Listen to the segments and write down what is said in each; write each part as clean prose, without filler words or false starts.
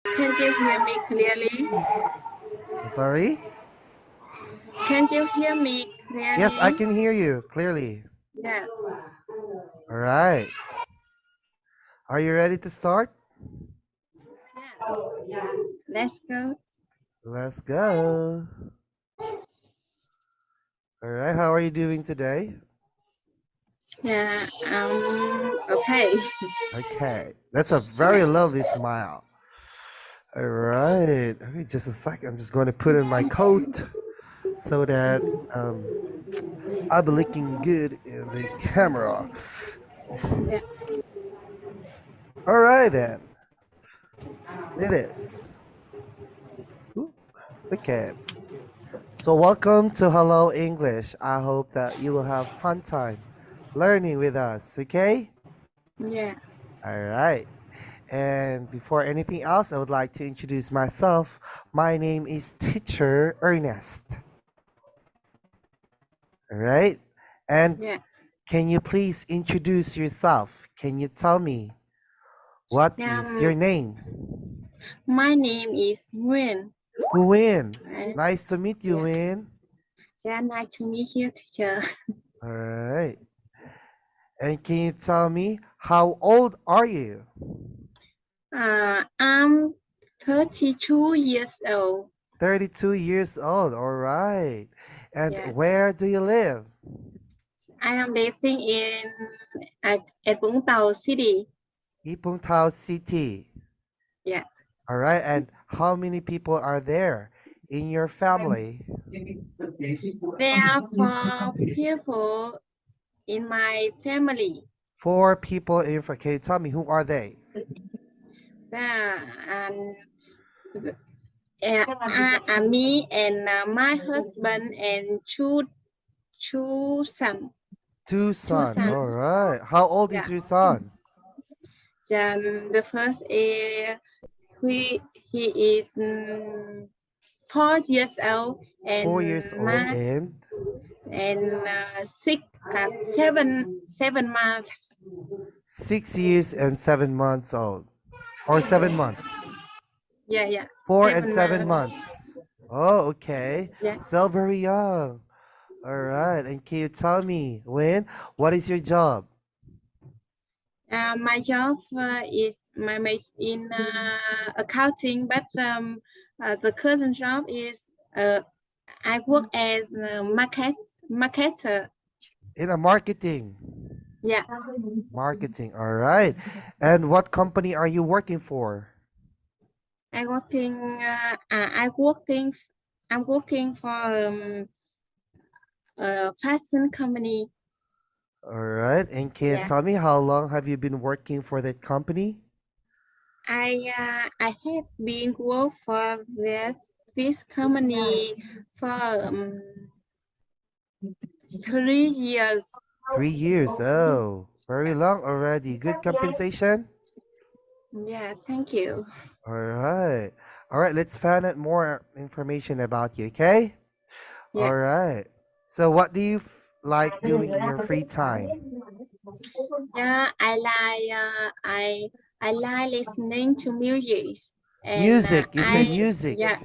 Can you hear me clearly? I'm sorry? Can you hear me Yes, I clearly? can hear you clearly. Yeah. All right. Are you ready to start? Yeah. Let's go. Let's go. All right. How are you doing today? Yeah. Okay. Okay. That's a very Yeah. lovely smile. All right. Okay, just a second. I'm just going to put in my coat so that um, I'll be looking good in the camera. Yeah. All right, then. It is. Ooh, okay. So welcome to Hello English. I hope that you will have fun time learning with us, okay? Yeah. All right. And before anything else, I would like to introduce myself. My name is Teacher Ernest. All right. And Yeah. can you please introduce yourself? Can you tell me what Yeah. is your name? My name is Nguyen. Win. Uh, Nice to meet you, yeah. Win. Yeah. Nice to meet you, teacher. All right. And can you tell me how old are you? I'm 32 years old. 32 years old. All right. And Yeah. where do you live? I am living in at Vũng Tàu City. Ipung Tao City. Yeah. All right. And how many people are there in your family? There are 4 people in my family. Four people in. Can you tell me who are they? There and me and my husband and two sons. Two Two sons. All sons. right. How old is Yeah. your son? Then the first is he is 4 years old, 4 years and old my and and six 7 months. 6 years and 7 months old. Or 7 months. Yeah, yeah, 4 and 7 months. 7 months. Oh, okay. Yeah. Still very young. All right. And can you tell me, Win, what is your job? My job is in accounting, but the current job is I work as a marketer. In a marketing. Yeah, Marketing. All right. And what company are you working for? I working. I'm working for a fashion company. All right. And can you Yeah, tell me how long have you been working for that company? I have been work for this company for 3 years. 3 years. Oh, very long already. Good compensation? Yeah, thank you. All right. All right. Let's find out more information about you, okay? Yeah. All right. So, what do you like doing in your free time? Yeah, I like listening to music, and Music. You say music. yeah,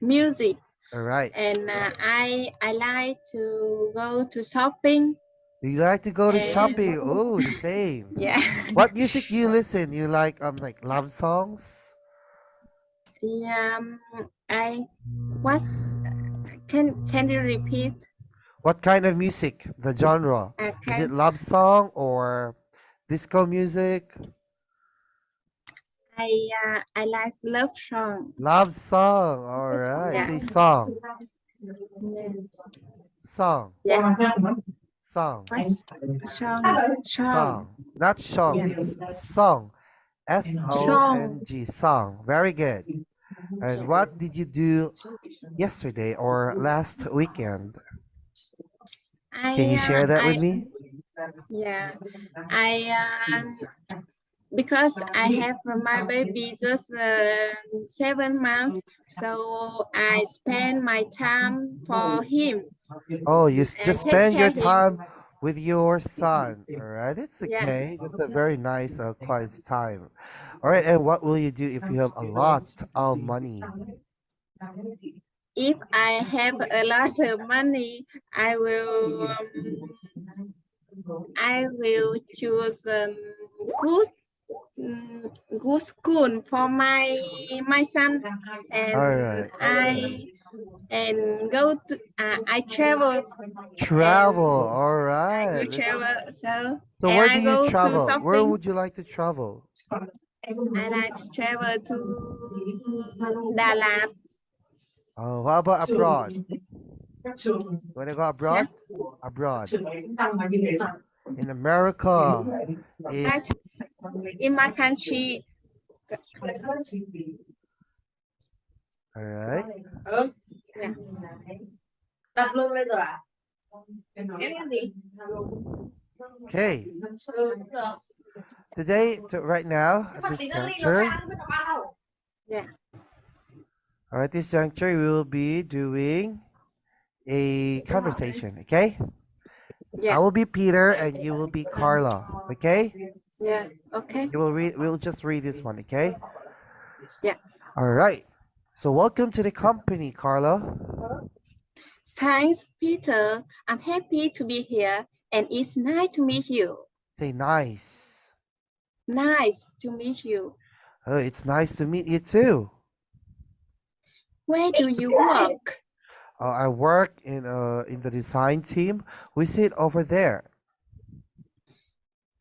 music, All right. and I like to go to shopping, You like to go to and shopping? Oh, the same. yeah. What music do you listen? You like love songs? Yeah, I what can you repeat? What kind of music? The genre? Is it Okay, love song or disco music? I like love song. Love song. All right. Yeah, Say song. Song. yeah. Song. What song? Song. Not song. Yeah, It's song. S O song. N G. Song. Very good. And what did you do yesterday or last weekend? Can you share that with I me? yeah. I because I have my baby just 7 months, so I spend my time for him Oh, you and just take spend care your him. time with your son. All right, it's Yeah. okay. That's a very nice quiet time. All right, and what will you do if you have a lot of money? If I have a lot of money, I will choose good mm, good school for my son, and All right, go to I travel and travel. All I right, go travel so and where do I you go to travel? Where shopping. would you like to travel? I like to travel to Đà Oh, how about abroad? You want to go Yeah. abroad? Abroad. In America. In But in my country, all right. yeah. Đặt luôn bây giờ à? Em ăn gì? Okay. Today, right now, at this juncture, Yeah. all right, this juncture, we will be doing a conversation. Okay. I Yeah. will be Peter and you will be Carla. Okay. Yeah. Okay. You will read. We'll just read this one. Okay. Yeah. All right. So welcome to the company, Carla. Thanks, Peter. I'm happy to be here, and it's nice to meet you. Say nice. Nice to meet you. Oh, it's nice to meet you too. Where do you work? I work in the design team. We sit over there.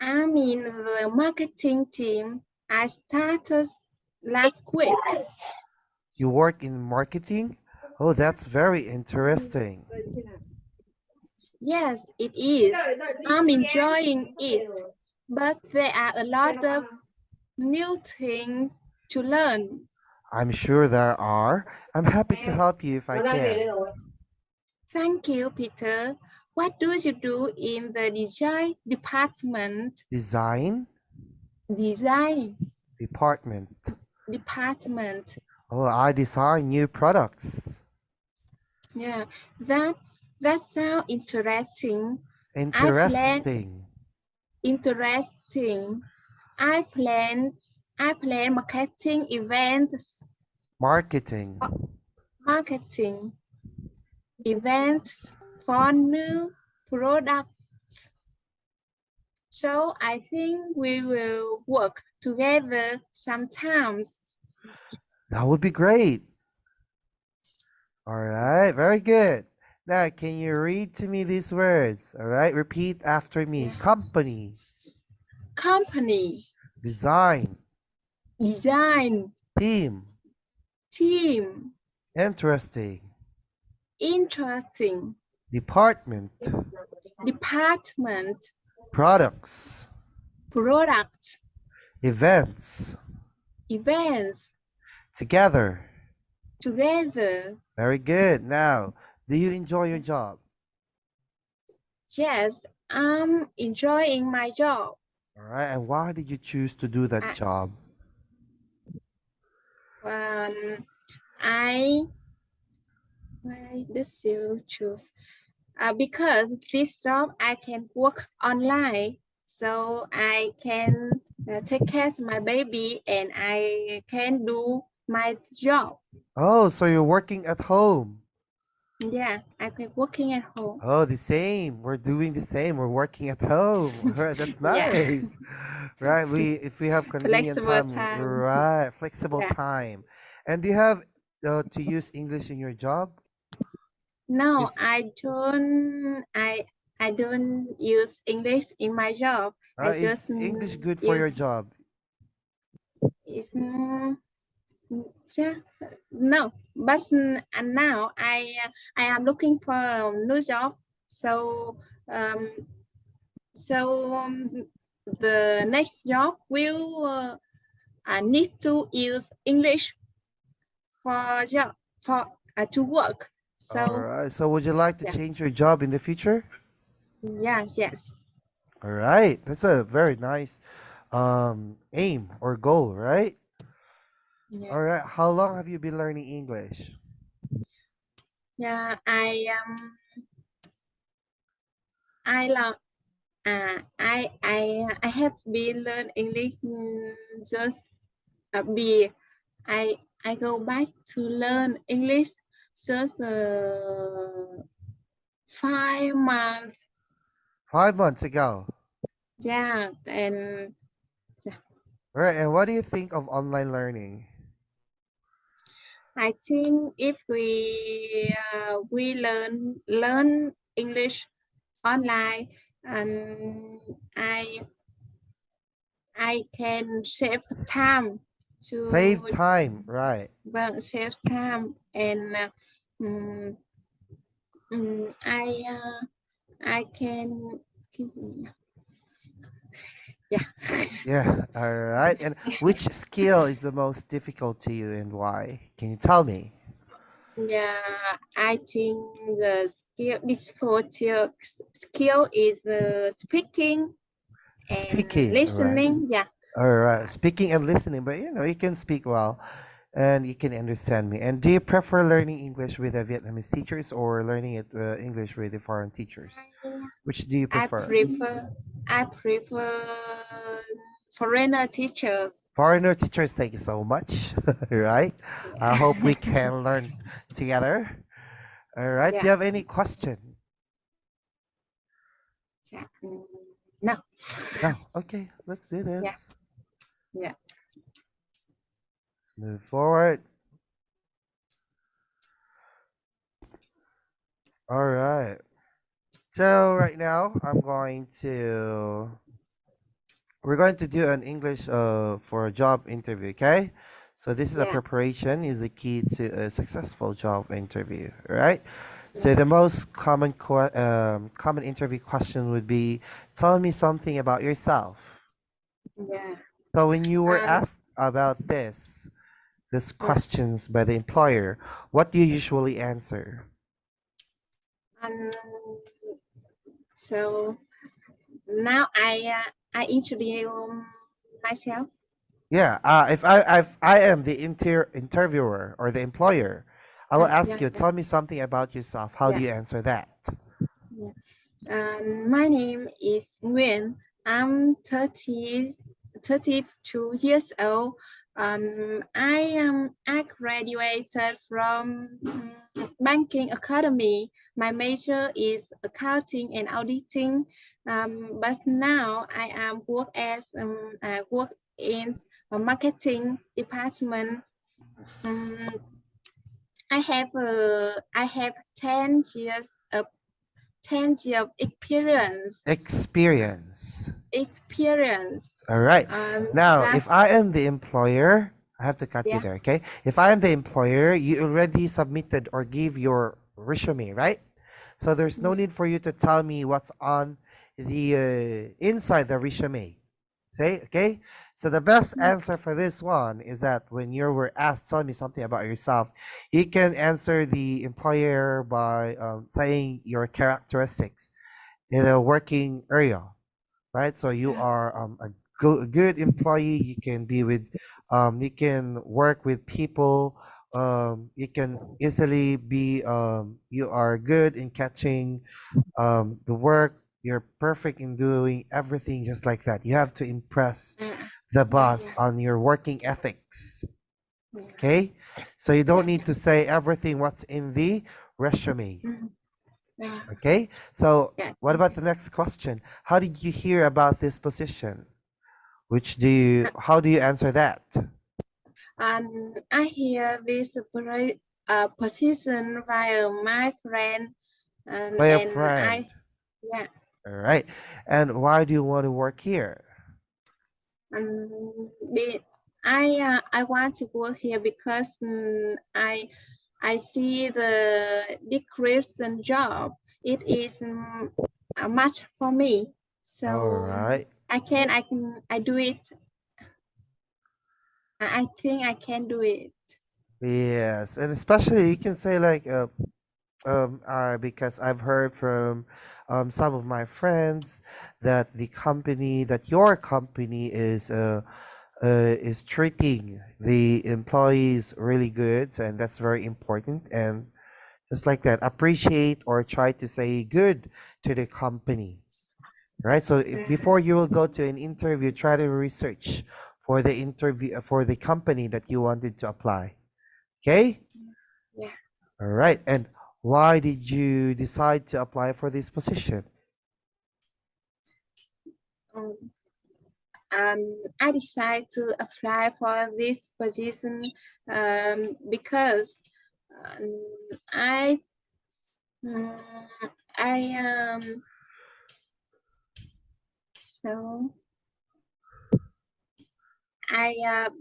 I'm in the marketing team. I started last week. You work in marketing? Oh, that's very interesting. Yes, it is. I'm enjoying it, but there are a lot of new things to learn. I'm sure there are. I'm happy to help you if I can. Thank you, Peter. What do you do in the design department? Design Design department. department. Oh, I design new products. Yeah, that sounds interesting. I plan Interesting. interesting. I plan I plan marketing events, Marketing. marketing events for new products. So I think we will work together sometimes. That would be great. All right, very good. Now, can you read to me these words? All right, repeat after me. Company, Company, design, design, team, team, interesting, interesting, department, department, products, product, events, events, together. together. Very good. Now, do you enjoy your job? Yes, I'm enjoying my job. All right, and why did you choose to do that I, job? um, I why did you choose? Because this job I can work online, so I can take care of my baby and I can do my job. Oh, so you're working at home. Yeah, I can working at home. Oh, the same. We're doing the same. We're working at home. Right, that's Yeah, nice. Right, if we have convenient flexible time, time. right, flexible Yeah. time. And do you have to use English in your job? No, Is I don't use English in my job. I is just English good for your use job? is yeah, no, but now I am looking for a new job. So um, so the next job will I need to use English for job for to work. All So right. So would you like to yeah, change your job in the future? yes. All right. That's a very nice aim or goal, right? Yeah. All right. How long have you been learning English? Yeah, I I have been learn English just a bit. I go back to learn English just 5 months. 5 months ago. Yeah, and All right. And what do you think of online learning? I think if we learn English online, and I can save time Save to time, right? save time and mm, I can yeah. Yeah. All right. And which skill is the most difficult to you and why? Can you tell me? Yeah, I think the skill is speaking and Speaking, right? listening. Yeah, All right. Speaking and listening, but you can speak well and you can understand me. And do you prefer learning English with the Vietnamese teachers or learning it English with the foreign teachers? Which do you I prefer? prefer I prefer foreigner teachers. Foreigner teachers, thank you so much. Right? I hope we can learn together. All right. Do Yeah, you have any question? yeah. No, No. Okay. Let's do yeah, this. yeah, Let's move forward. All right. So right now we're going to do an English for a job interview, okay? So this is a yeah, preparation is the key to a successful job interview, right? So yeah, the most common interview question would be, tell me something about yourself. yeah. So when you were Um, asked about this yeah. questions by the employer, what do you usually answer? And so now I introduce myself. Yeah, if I am the interviewer or the employer, I will ask Yeah, you, yeah, tell me something about yourself. How do yeah, you answer that? yeah. My name is Nguyen. I'm 32 years old. I graduated from banking academy. My major is accounting and auditing. But now I am work in a marketing department. Um, I have 10 years of Experience. experience. All right. Now, if That's I am the employer, I have to cut you yeah, there, okay? If I am the employer, you already submitted or give your resume, right? So there's no yeah, need for you to tell me what's on the inside the resume. Say, okay? So the best answer for this one is that when you were asked, tell me something about yourself, you can answer the employer by saying your characteristics in a working area, right? So you are a good employee. You can be with, you can work with people. You can easily be, you are good in catching the work. You're perfect in doing everything just like that. You have to impress the yeah, boss yeah, on your working ethics. yeah, Okay, so you don't yeah, need yeah. to say everything what's in the resume. Mhm. Yeah, Okay, so yeah. what about the next question? How did you hear about this position? How do you answer that? And I hear this position via my friend, By a and friend. yeah, All right. And why do you want to work here? and I want to work here because I see the description job. It is a match for me, All so right. I do it. I think I can do it. Yes, and especially you can say like because I've heard from some of my friends that your company is treating the employees really good, and that's very important. And just like that, appreciate or try to say good to the company, right? So if before you will go to an interview, try to research for the interview for the company that you wanted to apply. Okay? Yeah. All right. And why did you decide to apply for this position? Um, I decided to apply for this position because um, I mm, I so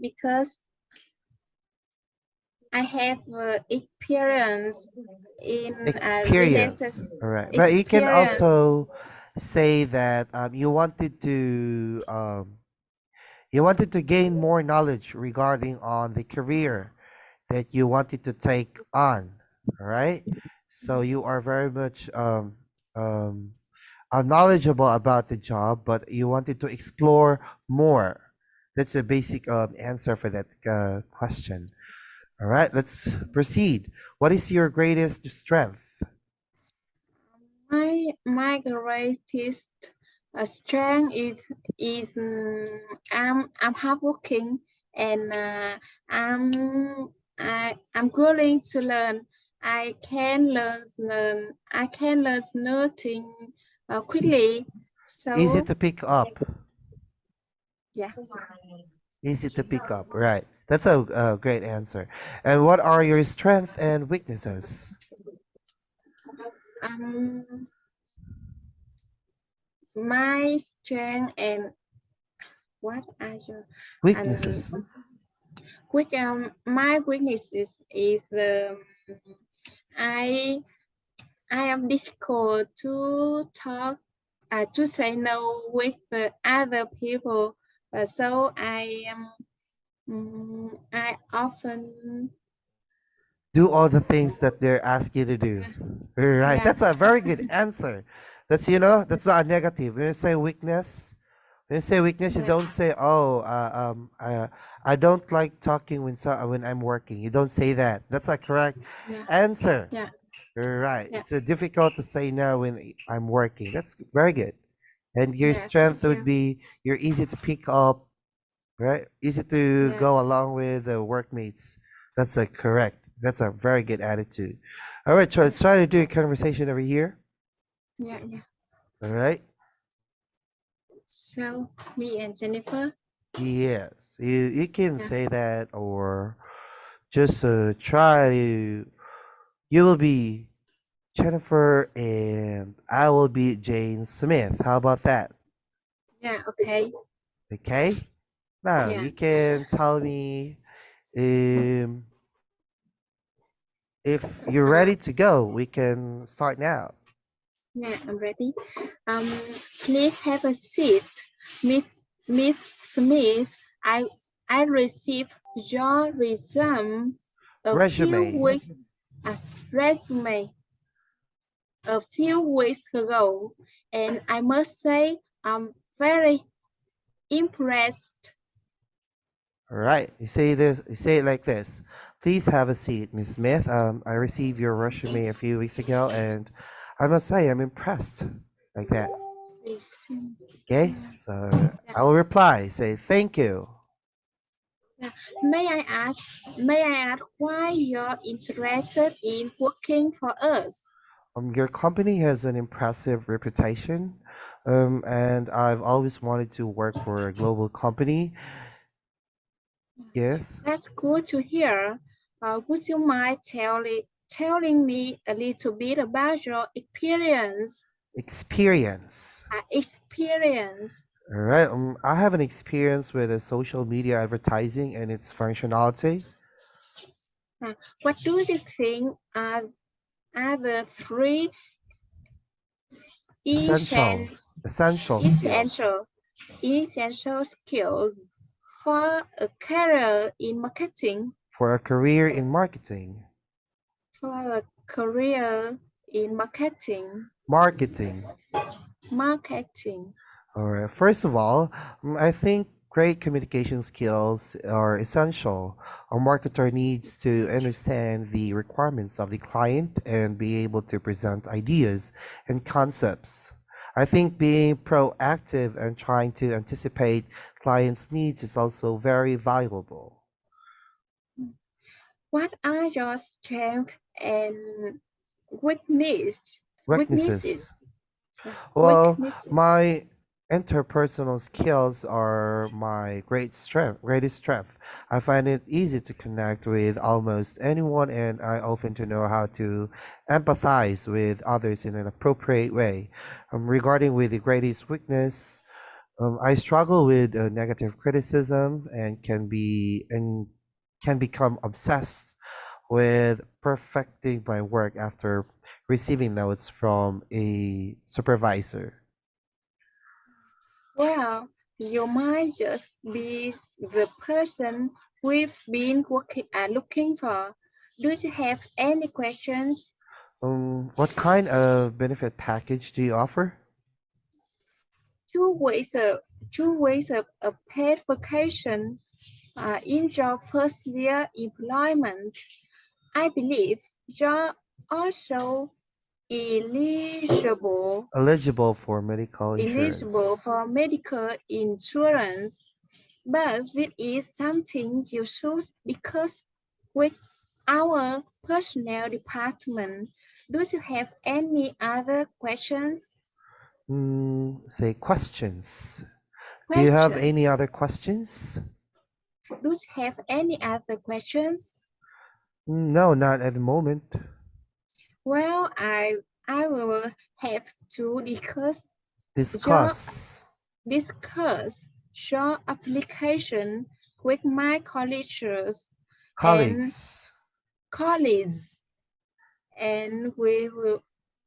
because I have experience in related Experience. All right. But you can experience. also say that you wanted to gain more knowledge regarding on the career that you wanted to take on. All right. So you are very much knowledgeable about the job, but you wanted to explore more. That's a basic answer for that question. All right, let's proceed. What is your greatest strength? My greatest strength is I'm hardworking and I'm willing to learn. I can learn nothing quickly. Easy So to pick up. yeah. Easy to pick up. Right. That's a great answer. And what are your strengths and weaknesses? Um, my strength and what are your and Weaknesses. my weaknesses is the I I am difficult to talk to say no with the other people. So I often Do all the things that they're asked you to do. Right. yeah That's a very good answer. That's that's not a negative. When you say weakness, you yeah don't say, "Oh, I don't like talking when I'm working." You don't say that. That's a correct yeah answer. yeah Right. yeah It's difficult to say no when I'm working. That's very good. And your yeah. strength Thank would you. be you're easy to pick up, right? Easy to Yeah go along with the workmates. That's a correct. That's a very good attitude. All right, so yeah let's try to do a conversation over here. yeah yeah. All right. So me and Jennifer. Yes, you can Yeah say that, or just try to. You will be Jennifer, and I will be Jane Smith. How about that? yeah okay Okay. Now yeah you can tell me um, if you're uh, ready to go. We can start now. yeah I'm ready. Um, please have a seat, Miss Miss Smith. I received your resume a few Resume. weeks uh, resume a few weeks ago, and I must say I'm very impressed. All right. You say this. You say it like this. Please have a seat, Miss Smith. I received your resume a few weeks ago, and I must say I'm impressed. Like that. Resume. Okay. So Yeah, I will reply. Say thank you. yeah. May I ask why you're interested in working for us? Your company has an impressive reputation, and I've always wanted to work for a global company. Yes. That's good to hear. Would you mind telling me a little bit about your experience? Experience. Experience. All right. I have an experience with social media advertising and its functionality. What do you think are the three Essential. essen- Essential skills essential essential skills for a career in marketing? for a career in marketing. For a career in marketing. Marketing. Marketing. All right. First of all, I think great communication skills are essential. A marketer needs to understand the requirements of the client and be able to present ideas and concepts. I think being proactive and trying to anticipate clients' needs is also very valuable. What are your strengths and weakness, Weaknesses. weaknesses? Yeah, Well, weaknesses. my interpersonal skills are my greatest strength. I find it easy to connect with almost anyone, and I often to know how to empathize with others in an appropriate way. Regarding with the greatest weakness, I struggle with negative criticism and can become obsessed with perfecting my work after receiving notes from a supervisor. Well, you might just be the person we've been looking for. Do you have any questions? What kind of benefit package do you offer? Two ways of a paid vacation in your first year employment. I believe you're also eligible Eligible for medical eligible insurance. for medical insurance, but this is something you choose because with our personnel department, do you have any other questions? Say questions. Do you have Questions. any other questions? Do you have any other questions? No, not at the moment. Well, I will have to your Discuss. discuss your application with my colleagues and Colleagues. colleagues, and we will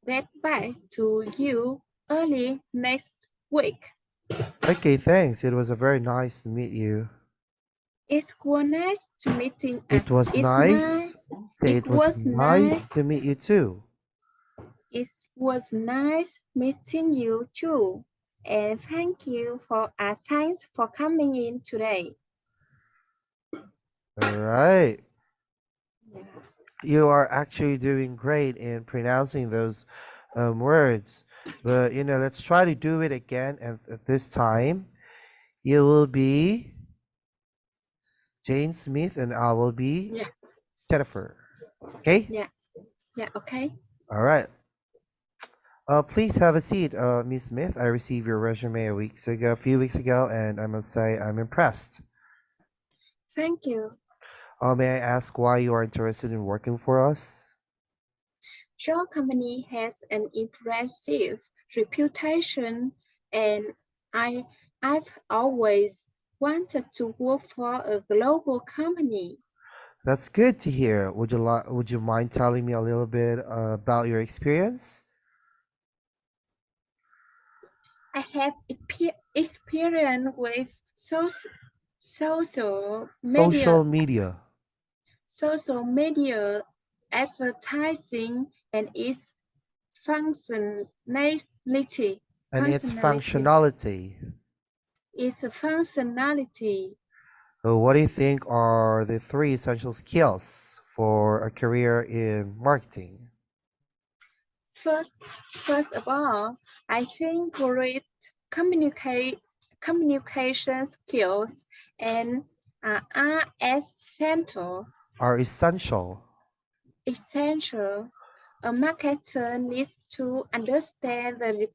get back to you early next week. Okay, thanks. It was a very nice to meet you. It was nice to meeting. It was It's nice. nice. Say It it was was nice. nice to meet you too. It was nice meeting you too. And thanks for coming in today. All right. Yeah. You are actually doing great in pronouncing those words. But let's try to do it again. And at this time, you will be Jane Smith, and I will be Yeah. Jennifer. Okay. Yeah. Yeah. Okay. All right. Please have a seat, Miss Smith. I received your resume a few weeks ago, and I must say I'm impressed. Thank you. May I ask why you are interested in working for us? Your company has an impressive reputation, and I I've always wanted to work for a global company. That's good to hear. Would you mind telling me a little bit about your experience? I have experience with social media Social media social media advertising and its functionality. and its Functionality functionality. is a functionality. What do you think are the three essential skills for a career in marketing? First, first of all, I think great communicate communication skills and are Are essential. essential. A marketer needs to understand the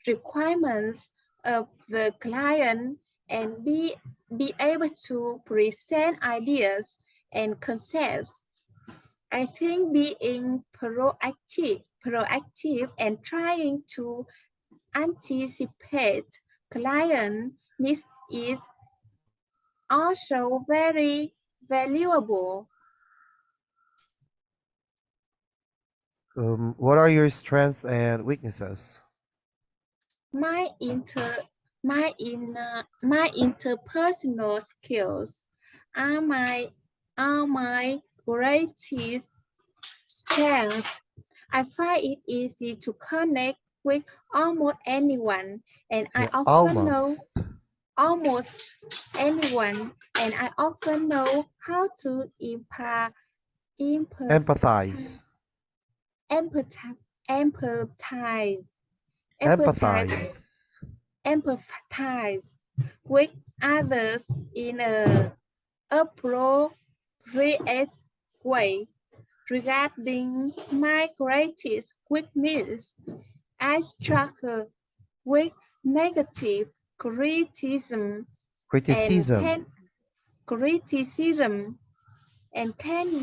requirements of the client and be able to present ideas and concepts. I think being proactive and trying to anticipate client needs is also very valuable. What are your strengths and weaknesses? My my interpersonal skills are my greatest strength. I find it easy to connect with almost anyone, and I Okay, often know almost. almost anyone, and I often know how to empathize, Empathize. empathize, empathize Empathize. Empathize with others in a appropriate way. Regarding my greatest weakness, I struggle with negative criticism and Criticism. can criticism and can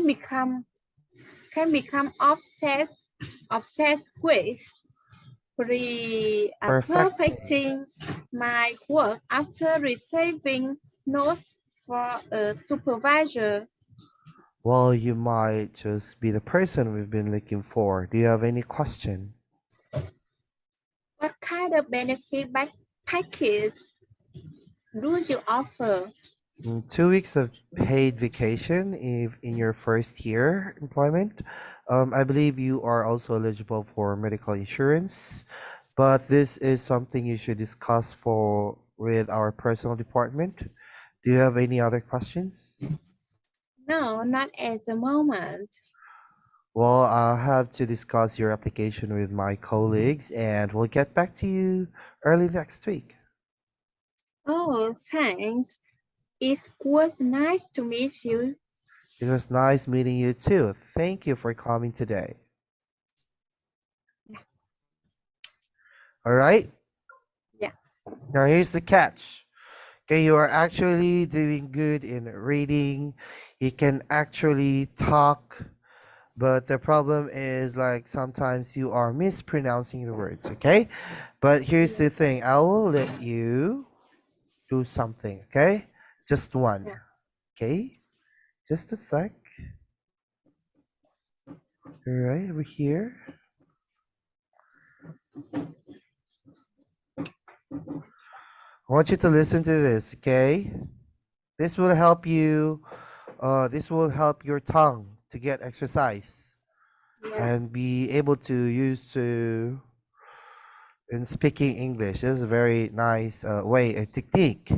become obsessed with Perfecting. perfecting my work after receiving notes for a supervisor. Well, you might just be the person we've been looking for. Do you have any question? What kind of package do you offer? 2 weeks of paid vacation if in your first year employment. I believe you are also eligible for medical insurance, but this is something you should discuss for with our personal department. Do you have any other questions? No, not at the moment. Well, I'll have to discuss your application with my colleagues and we'll get back to you early next week. Oh, thanks. It was nice to meet you. It was nice meeting you too. Thank you for coming today. All right. Yeah. Now here's the catch. Okay, you are actually doing good in reading. You can actually talk, but the problem is like sometimes you are mispronouncing the words, okay? But here's the thing. I will let you do something, okay? Just one. Yeah. Okay? Just a sec. All right, over here. I want you to listen to this, okay? This will help you, this will help your tongue to get exercise Yeah. and be able to use to in speaking English. This is a very nice way, a technique.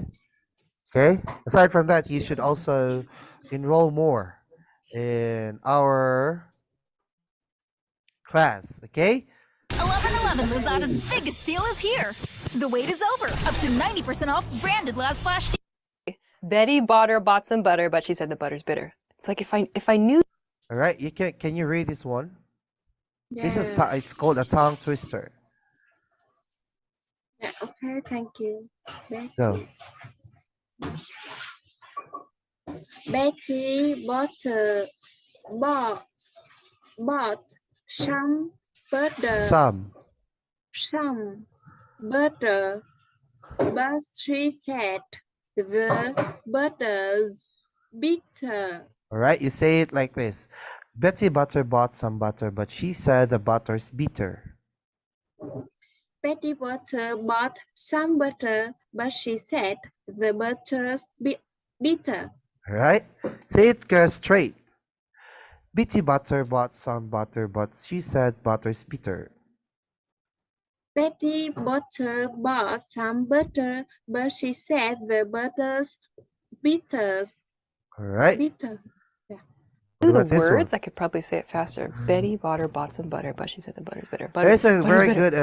Okay. Aside from that, you should also enroll more in our class. Okay. 1111 Lazada's biggest sale is here. The wait is over. Up to 90% off branded last flash. Betty bought some butter, but she said the butter's bitter. It's like if I knew. All right. You can you read this one? This is Yeah. it's called a tongue twister. Yeah. Okay. Thank you. Go. Betty bought some butter, Some. some butter, but she said the butter's bitter. All right. You say it like this. Betty Butter bought some butter, but she said the butter's bitter. Betty Butter bought some butter, but she said the butter's bitter. All right. Say it girl straight. Betty Butter bought some butter, but she said butter's bitter. Betty Butter bought some butter, but she said the butter's bitter. All right. Bitter. What The about this one? words, I could probably say it faster. Betty bought some butter, but she said the butter's bitter. There's a very bitter. good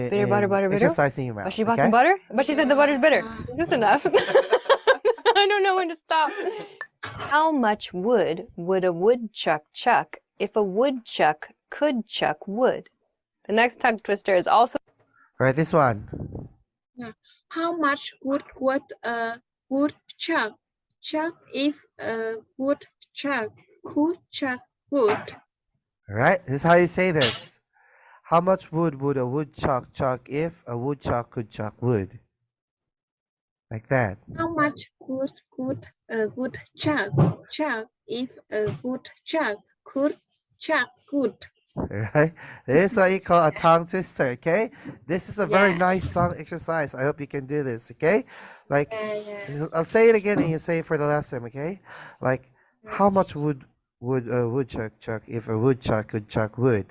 Bitter, butter, bitter. exercising your mouth. But she bought okay? some butter, but she said the butter's bitter. Is this enough? I don't know when to stop. How much wood would a woodchuck chuck if a woodchuck could chuck wood? The next tongue twister is also. All right, this one. How much wood would a woodchuck chuck if a woodchuck could chuck wood? All right, this is how you say this. How much wood would a woodchuck chuck if a woodchuck could chuck wood? Like that. How much wood could a woodchuck chuck if a woodchuck could chuck wood? All right, this is what you call a tongue twister. Okay, this is a very Yeah. nice tongue exercise. I hope you can do this. Okay, like Yeah. I'll say it again and you say it for the last time. Okay, like how much wood would a woodchuck chuck if a woodchuck could chuck wood?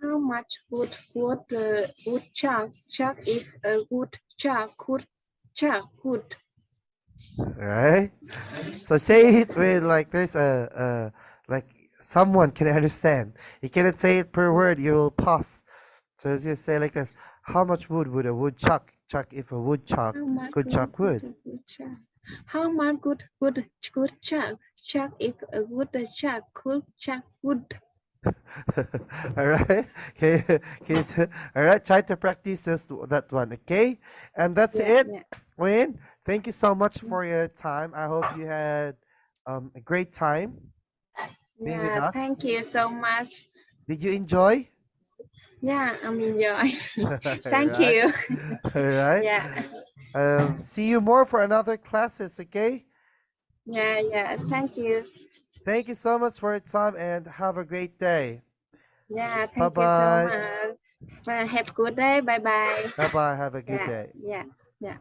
How much wood would a woodchuck chuck if a woodchuck could chuck wood? Right? So say it with like there's a like someone can understand. You cannot say it per word. You will pause. So you say like this: How much wood would a woodchuck chuck if a woodchuck How much could chuck wood? woodchuck? How much good chuck if a woodchuck could chuck wood? All right. Okay. Okay. So, all right. Try to practice that one. Okay. And that's Yeah, it. yeah, Wayne, thank you so much for your time. I hope you had a great time being with yeah. Thank us. you so much. Did you enjoy? Yeah, I'm enjoy. All Thank right. you. All right. Yeah, See you more for another classes. Okay. yeah, yeah. Thank you. Thank you so much for your time and have a great day. Yeah, Bye thank you so bye. much. Have a good day. Bye bye. Bye bye. Have a good Yeah, day. yeah, yeah.